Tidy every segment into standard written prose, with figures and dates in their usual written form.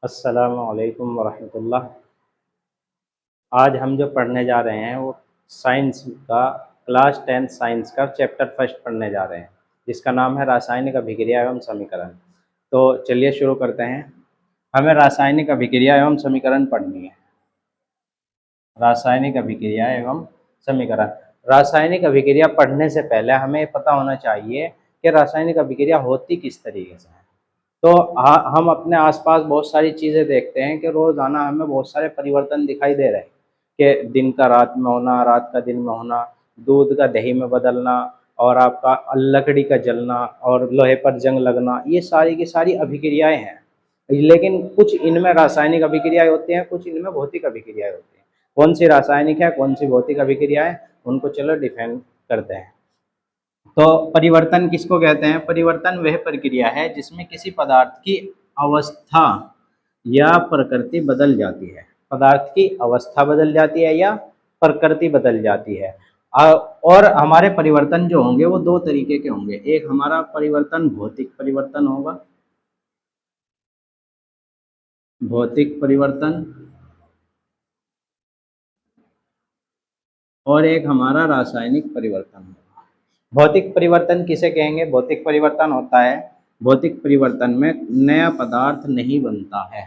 अस्सलामु अलैकुम वरहमतुल्लाह। आज हम जो पढ़ने जा रहे हैं वो साइंस का क्लास 10 साइंस का चैप्टर फर्स्ट पढ़ने जा रहे हैं, जिसका नाम है रासायनिक अभिक्रिया एवं समीकरण। तो चलिए शुरू करते हैं। हमें रासायनिक अभिक्रिया एवं समीकरण पढ़नी है। रासायनिक अभिक्रिया एवं समीकरण। रासायनिक अभिक्रिया पढ़ने से पहले हमें पता होना चाहिए कि रासायनिक अभिक्रिया होती किस तरीके से है। तो हम अपने आसपास बहुत सारी चीज़ें देखते हैं कि रोज़ाना हमें बहुत सारे परिवर्तन दिखाई दे रहे हैं कि दिन का रात में होना, रात का दिन में होना, दूध का दही में बदलना और आपका लकड़ी का जलना और लोहे पर जंग लगना, ये सारी की सारी अभिक्रियाएं हैं। लेकिन कुछ इनमें रासायनिक अभिक्रियाएं होती हैं, कुछ इनमें भौतिक अभिक्रियाएं होती हैं। कौन सी रासायनिक है, कौन सी भौतिक अभिक्रिया है, उनको चलो डिफाइन करते हैं। तो परिवर्तन किसको कहते हैं? परिवर्तन वह प्रक्रिया है जिसमें किसी पदार्थ की अवस्था या प्रकृति बदल जाती है। पदार्थ की अवस्था बदल जाती है या प्रकृति बदल जाती है। और हमारे परिवर्तन जो होंगे वो दो तरीके के होंगे। एक हमारा परिवर्तन भौतिक परिवर्तन होगा, भौतिक परिवर्तन, और एक हमारा रासायनिक परिवर्तन होगा। भौतिक परिवर्तन किसे कहेंगे? भौतिक परिवर्तन होता है, भौतिक परिवर्तन में नया पदार्थ नहीं बनता है।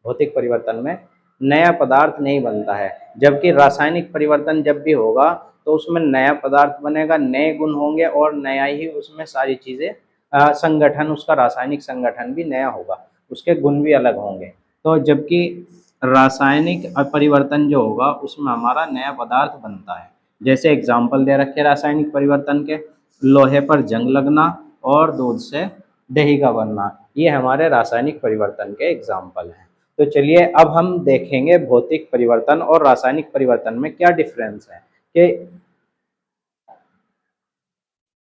भौतिक परिवर्तन में नया पदार्थ नहीं बनता है, जबकि रासायनिक परिवर्तन जब भी होगा तो उसमें नया पदार्थ बनेगा, नए गुण होंगे और नया ही उसमें सारी चीज़ें, संगठन, उसका रासायनिक संगठन भी नया होगा, उसके गुण भी अलग होंगे। तो जबकि रासायनिक परिवर्तन जो होगा उसमें हमारा नया पदार्थ बनता है। जैसे एग्जाम्पल दे रखे रासायनिक परिवर्तन के, लोहे पर जंग लगना और दूध से दही का बनना, ये हमारे रासायनिक परिवर्तन के एग्जाम्पल हैं। तो चलिए अब हम देखेंगे भौतिक परिवर्तन और रासायनिक परिवर्तन में क्या डिफरेंस है। कि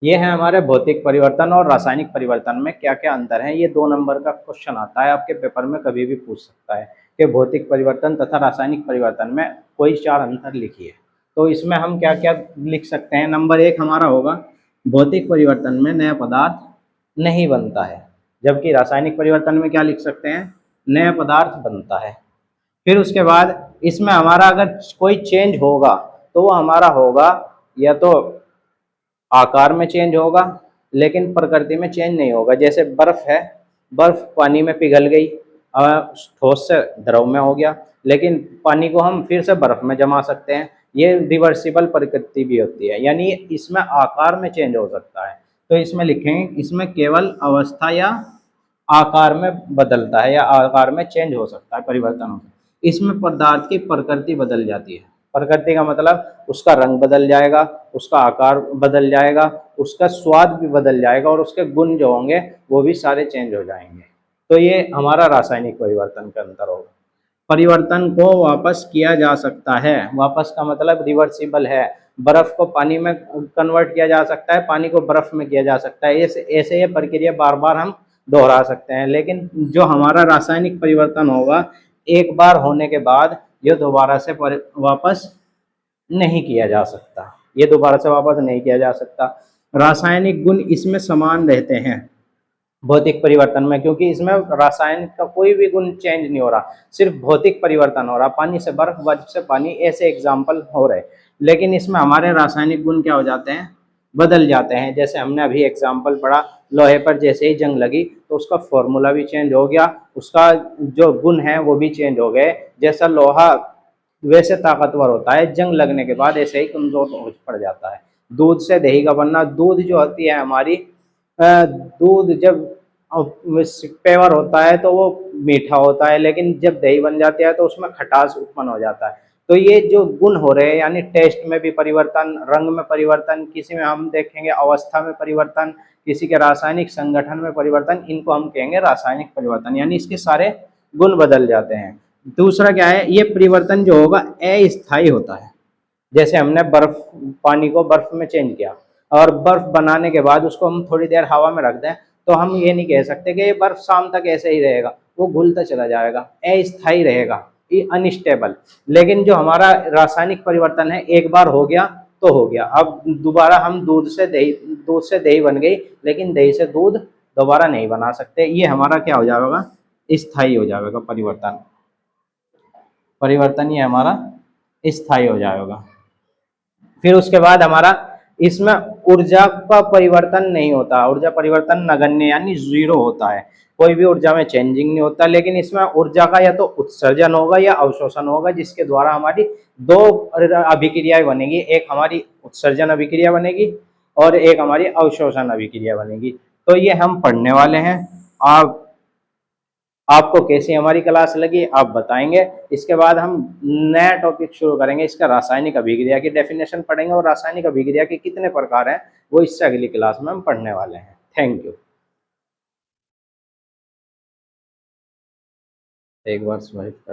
ये है हमारे भौतिक परिवर्तन और रासायनिक परिवर्तन में क्या क्या अंतर है। ये 2 नंबर का क्वेश्चन आता है, आपके पेपर में कभी भी पूछ सकता है कि भौतिक परिवर्तन तथा रासायनिक परिवर्तन में कोई 4 अंतर लिखिए। तो इसमें हम क्या क्या लिख सकते हैं? नंबर 1 हमारा होगा, भौतिक परिवर्तन में नया पदार्थ नहीं बनता है, जबकि रासायनिक परिवर्तन में क्या लिख सकते हैं? नया पदार्थ बनता है। फिर उसके बाद इसमें हमारा अगर कोई चेंज होगा तो वो हमारा होगा या तो आकार में चेंज होगा, लेकिन प्रकृति में चेंज नहीं होगा। जैसे बर्फ है, बर्फ पानी में पिघल गई, ठोस से द्रव में हो गया, लेकिन पानी को हम फिर से बर्फ में जमा सकते हैं। ये रिवर्सिबल प्रकृति भी होती है, यानी इसमें आकार में चेंज हो सकता है। तो इसमें लिखेंगे, इसमें केवल अवस्था या आकार में बदलता है या आकार में चेंज हो सकता है, परिवर्तन हो सकता है। इसमें पदार्थ की प्रकृति बदल जाती है। प्रकृति का मतलब उसका रंग बदल जाएगा, उसका आकार बदल जाएगा, उसका स्वाद भी बदल जाएगा और उसके गुण जो होंगे वो भी सारे चेंज हो जाएंगे। तो ये हमारा रासायनिक परिवर्तन का अंतर होगा। परिवर्तन को वापस किया जा सकता है। वापस का मतलब रिवर्सिबल है। बर्फ को पानी में कन्वर्ट किया जा सकता है, पानी को बर्फ में किया जा सकता है। ऐसे ऐसे ये प्रक्रिया बार बार हम दोहरा सकते हैं। लेकिन जो हमारा रासायनिक परिवर्तन होगा, एक बार होने के बाद ये दोबारा से वापस नहीं किया जा सकता, ये दोबारा से वापस नहीं किया जा सकता। रासायनिक गुण इसमें समान रहते हैं भौतिक परिवर्तन में, क्योंकि इसमें रासायनिक का कोई भी गुण चेंज नहीं हो रहा, सिर्फ भौतिक परिवर्तन हो रहा। पानी से बर्फ, बर्फ से पानी, ऐसे एग्जाम्पल हो रहे। लेकिन इसमें हमारे रासायनिक गुण क्या हो जाते हैं? बदल जाते हैं। जैसे हमने अभी एग्जाम्पल पढ़ा, लोहे पर जैसे ही जंग लगी तो उसका फॉर्मूला भी चेंज हो गया, उसका जो गुण है वो भी चेंज हो गए। जैसा लोहा वैसे ताकतवर होता है, जंग लगने के बाद ऐसे ही कमजोर पड़ जाता है। दूध से दही का बनना, दूध जो होती है हमारी, दूध जब पेवर होता है तो वो मीठा होता है, लेकिन जब दही बन जाती है तो उसमें खटास उत्पन्न हो जाता है। तो ये जो गुण हो रहे हैं, यानी टेस्ट में भी परिवर्तन, रंग में परिवर्तन, किसी में हम देखेंगे अवस्था में परिवर्तन, किसी के रासायनिक संगठन में परिवर्तन, इनको हम कहेंगे रासायनिक परिवर्तन, यानी इसके सारे गुण बदल जाते हैं। दूसरा क्या है? ये परिवर्तन जो होगा अस्थायी होता है। जैसे हमने बर्फ, पानी को बर्फ में चेंज किया और बर्फ बनाने के बाद उसको हम थोड़ी देर हवा में रख दें, तो हम ये नहीं कह सकते कि ये बर्फ शाम तक ऐसे ही रहेगा, वो घुलता चला जाएगा, अस्थायी रहेगा, ये अनस्टेबल। लेकिन जो हमारा रासायनिक परिवर्तन है, एक बार हो गया तो हो गया। अब दोबारा हम दूध से दही बन गई, लेकिन दही से दूध दोबारा नहीं बना सकते। ये हमारा क्या हो जाएगा? स्थायी हो जाएगा परिवर्तन। परिवर्तन ये हमारा स्थायी हो जाएगा। फिर उसके बाद हमारा इसमें ऊर्जा का परिवर्तन नहीं होता, ऊर्जा परिवर्तन नगण्य यानी जीरो होता है, कोई भी ऊर्जा में चेंजिंग नहीं होता। लेकिन इसमें ऊर्जा का या तो उत्सर्जन होगा या अवशोषण होगा, जिसके द्वारा हमारी दो अभिक्रियाएं बनेगी, एक हमारी उत्सर्जन अभिक्रिया बनेगी और एक हमारी अवशोषण अभिक्रिया बनेगी। तो ये हम पढ़ने वाले हैं। आप आपको कैसी हमारी क्लास लगी आप बताएंगे। इसके बाद हम नया टॉपिक शुरू करेंगे, इसका रासायनिक अभिक्रिया की डेफिनेशन पढ़ेंगे और रासायनिक अभिक्रिया के कितने प्रकार हैं वो इससे अगली क्लास में हम पढ़ने वाले हैं। Thank you. एक बार स्वाइप